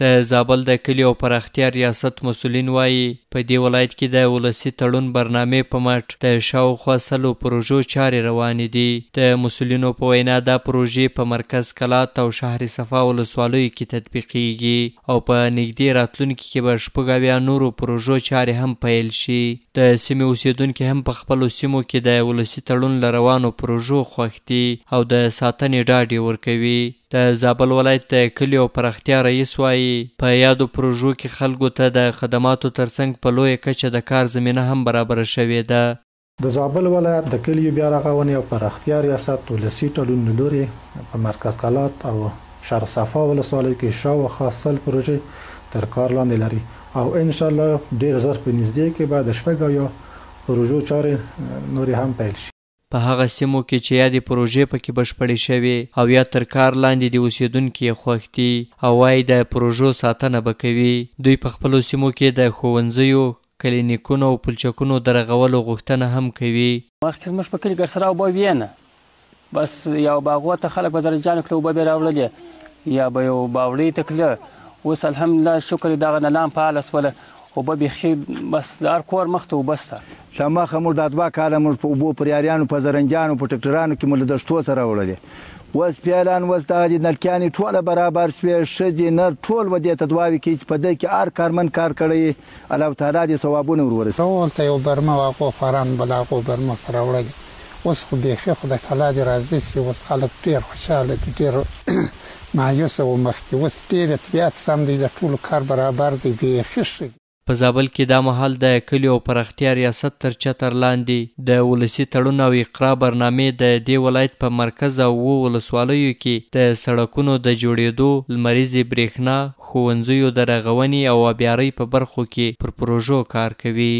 د زابل د کلي او پراختیا ریاست مسؤلین وایي په دې ولایت کې د ولسي تړون برنامې په مټ د شاوخوا 100 پروژو چارې روانې دي. د مسؤلینو په وینا دا پروژې په مرکز کلات او شهر صفا ولسوالیو کې تطبیقیږي او په نږدې راتلونکي کې به 80 نورو پروژو چارې هم پیل شي. د سیمې اوسیدونکي هم په خپلو سیمو کې د ولسي تړون له روانو پروژو خوښ دي او د ساتنې ډاډ یې ورکوي. د زابل ولایت د کلي او پراختیا رئیس وایي په یادو پروژو کې خلکو ته د خدماتو ترڅنګ په لویه کچه د کار زمینه هم برابره شوې ده. د زابل ولایت د کلیو بیا رغونې او پراختیا ریاست ولسي تړون له لورې په مرکز کلات او شهر صفا ولسوالیو کې شاوخوا 100 پروژې تر کار لاندې لري او ان شاء الله ډېر ژر په نږدې کې به د 80 پروژو چارې نورې هم پیل شي. په هغه سیمو کې چې یادې پروژې پکې بشپړې شوې او یا تر کار لاندې د اوسیدونکي یې خوښ دي او وایي د پروژو ساتنه به کوي. دوی په خپلو سیمو کې د ښوونځیو، کلینیکونو او پلچکونو د رغولو غوښتنه هم کوي. مخکې زموږ په کلي ګرسره اوبه وې نه، بس یو باغو ته خلک په زرجانو کې اوبه به راوړلې یا به یو باوړۍ ته کړله. اوس الحمدلله شکر دغه نه لام فعاله شوله، اوبه بیخي بس د هر کور مخ ته اوبه شته. له مخه موږ دا 2 کاله موږ په اوبو پر یاریانو په زرنجانو په ټکټرانو کې موږ له دښتو سره وړلې. اوس پیالان اوس دغه دي نلکیانې ټوله برابر شوې، ښځې نر ټول به دې ته دعاوې کوي چې په دې کې هر کارمند کار کړی الله تعالی دې ثوابونه ور ورسوي. هلته یو برمه وه هغو فاران بل هغو برمه سره وړلې. اوس خو بیخي خدای تعالی دې راضي شي. اوس خلک ډېر خوشحاله دي، ډېر مایوسه وو مخکې. اوس ډېر طبیعت سم دی، د ټولو کار برابر دی، بیخي ښه دی. په زابل کې دا مهال د کلي او پراختیا ریاست تر چتر لاندې د ولسي تړون او اقرا برنامې د دې ولایت په مرکز او 7 ولسوالیو کې د سړکونو د جوړېدو، لمریزې برېښنا، ښوونځیو د رغونې او آبیارۍ په برخو کې پر پروژو کار کوي.